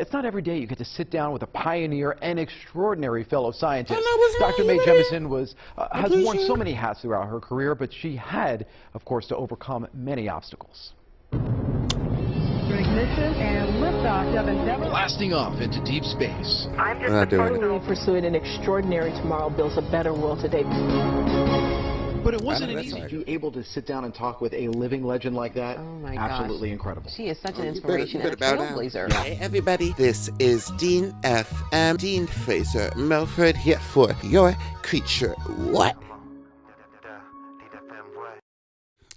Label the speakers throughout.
Speaker 1: It's not every day you get to sit down with a pioneer and extraordinary fellow scientist. Dr. MAE JEMISON has worn so many hats throughout her career, but she had, of course, to overcome many obstacles.
Speaker 2: Ignition and liftoff of Endeavour.
Speaker 1: Blasting off into deep space.
Speaker 2: I'm just personally pursuing an extraordinary tomorrow builds a better world today.
Speaker 1: But it wasn't easy to be able to sit down and talk with a living legend like that.
Speaker 3: Oh my
Speaker 1: Absolutely
Speaker 3: gosh.
Speaker 1: incredible.
Speaker 3: She is such an inspiration and a trailblazer.
Speaker 4: Hey everybody, this is Dean FM, Dean Fraser Melford here for your creature. What?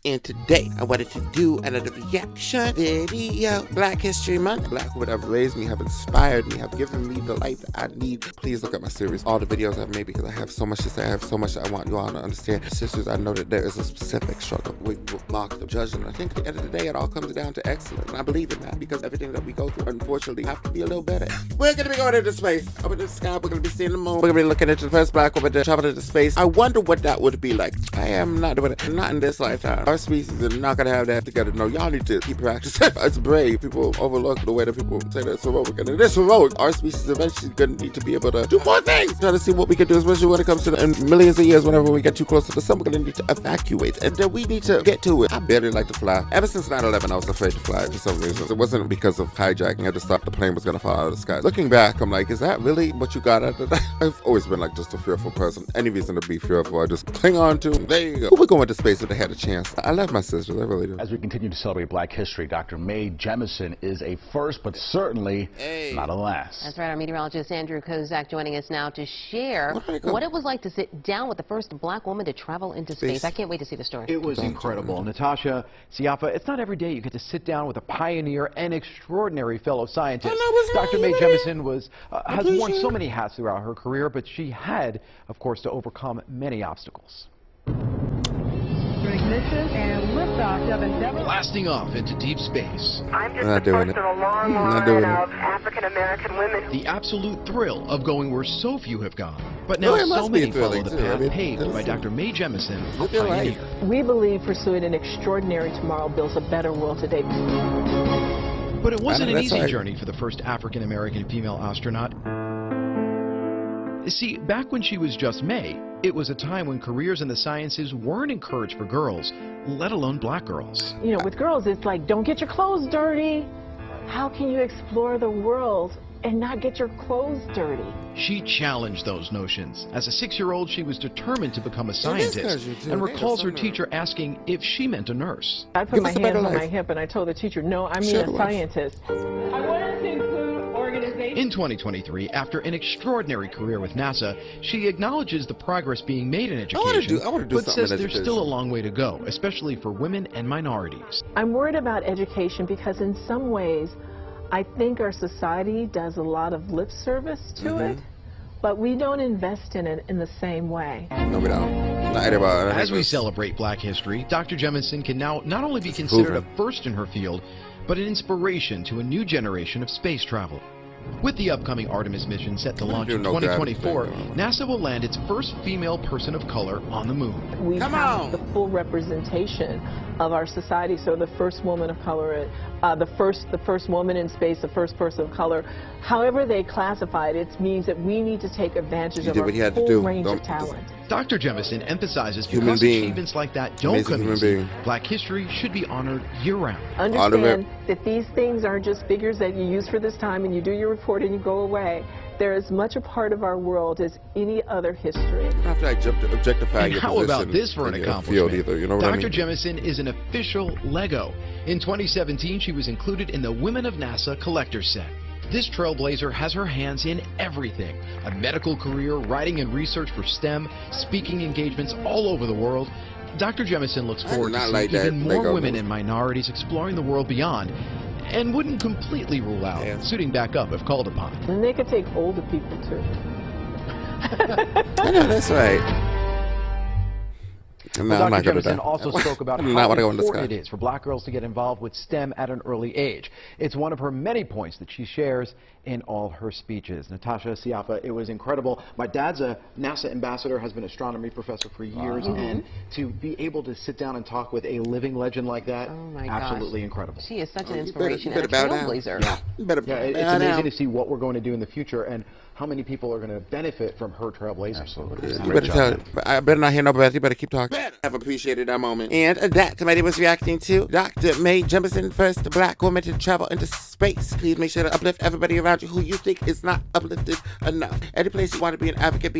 Speaker 4: And today, I wanted to do another reaction video. Black History Month. Black women have raised me, have inspired me, have given me the life that I need. Please look at my series, all the videos I've made, because I have so much to say. I have so much that I want you all to understand. Sisters, I know that there is a specific struggle. We mark the judgment. I think at the end of the day, it all comes down to excellence. And I believe in that, because everything that we go through, unfortunately, have to be a little better. We're going to be going into space, up in the sky. We're going to be seeing the moon. We're going to be looking into the first black woman to travel into space. I wonder what that would be like. I am not doing it. Not in this lifetime. Our species are not going to have that together. No, y'all need to keep practicing. It's brave. People overlook the way that people say that it's heroic. And it is heroic. Our species eventually going to need to be able to do more things. Try to see what we can do, especially when it comes to millions of years, whenever we get too close to the sun, we're going to need to evacuate. And then we need to get to it. I barely like to fly. Ever since 9/11, I was afraid to fly for some reason. It wasn't because of hijacking. I just thought the plane was going to fall out of the sky. Looking back, I'm like, is that really what you got out of that? I've always been like just a fearful person. Any reason to be fearful, I just cling on to. There you go. We're going to space if they had a chance. I love my sisters. I really do.
Speaker 5: As we continue to celebrate Black history, Dr. MAE JEMISON is a first, but certainly not a last.
Speaker 3: That's right. Our meteorologist Andrew Kozak joining us now to share what it was like to sit down with the first black woman to travel into space. I can't wait to see the story.
Speaker 1: It was incredible. Natasha, Siafa, it's not every day you get to sit down with a pioneer and extraordinary fellow scientist. Dr. MAE JEMISON has worn so many hats throughout her career, but she had, of course, to overcome many obstacles.
Speaker 2: Ignition and liftoff of Endeavour.
Speaker 1: Blasting off into deep space.
Speaker 2: I'm just the first of a long line of African-American women.
Speaker 1: The absolute thrill of going where so few have gone. But now so many follow the path paved by Dr. MAE JEMISON, a pioneer.
Speaker 2: We believe pursuing an extraordinary tomorrow builds a better world today.
Speaker 1: But it wasn't an easy journey for the first African-American female astronaut. See, back when she was just May, it was a time when careers in the sciences weren't encouraged for girls, let alone black girls.
Speaker 2: You know, with girls, it's like, don't get your clothes dirty. How can you explore the world and not get your clothes dirty?
Speaker 1: She challenged those notions. As a 6-year-old, she was determined to become a scientist and recalls her teacher asking if she meant a nurse.
Speaker 2: I put my hand on my hip and I told the teacher, no, I mean a scientist. I wanted to include organization.
Speaker 1: In 2023, after an extraordinary career with NASA, she acknowledges the progress being made in education, but says there's still a long way to go, especially for women and minorities.
Speaker 2: I'm worried about education because in some ways, I think our society does a lot of lip service to it, but we don't invest in it in the same way.
Speaker 4: No, we don't.
Speaker 1: As we celebrate Black history, Dr. JEMISON can now not only be considered a first in her field, but an inspiration to a new generation of space travel. With the upcoming Artemis mission set to launch in 2024, NASA will land its first female person of color on the moon.
Speaker 2: We have the full representation of our society. So the first woman of color, the first woman in space, the first person of color. However they classify it, it means that we need to take advantage of our full range of talent.
Speaker 1: Dr. JEMISON emphasizes because achievements like that don't come easy, Black history should be honored year-round.
Speaker 2: Understand that these things aren't just figures that you use for this time and you do your report and you go away. They're as much a part of our world as any other history.
Speaker 4: Objectify
Speaker 1: and how about this for an accomplishment? Dr. JEMISON is an official Lego. In 2017, she was included in the Women of NASA Collector's Set. This trailblazer has her hands in everything. A medical career, writing and research for STEM, speaking engagements all over the world. Dr. JEMISON looks forward to seeing even more women and minorities exploring the world beyond, and wouldn't completely rule out suiting back up if called upon.
Speaker 2: And they could take older people too.
Speaker 4: I know, that's right.
Speaker 1: Well, Dr. Jemison also spoke about how important it
Speaker 4: is
Speaker 1: for black girls to get involved with STEM at an early age. It's one of her many points that she shares in all her speeches. Natasha Siafa, it was incredible. My dad's a NASA ambassador, has been an astronomy professor for years, and to be able to sit down and talk with a living legend like that, absolutely incredible.
Speaker 3: She is such an inspiration and a trailblazer.
Speaker 1: It's amazing to see what we're going to do in the future and how many people are going to benefit from her trailblazing.
Speaker 5: Absolutely.
Speaker 4: You better tell it. I better not hear no breath. You better keep talking. I've appreciated that moment. And that somebody was reacting to Dr. MAE Jemison, first black woman to travel into space. Please make sure to uplift everybody around you who you think is not uplifted enough. Any place you want to be an advocate,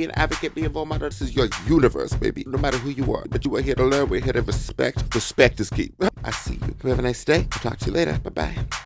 Speaker 4: be a role model. This is your universe, baby. No matter who you are. But you are here to learn. We're here to respect. Respect is key. I see you. You have a nice day. I'll talk to you later. Bye-bye.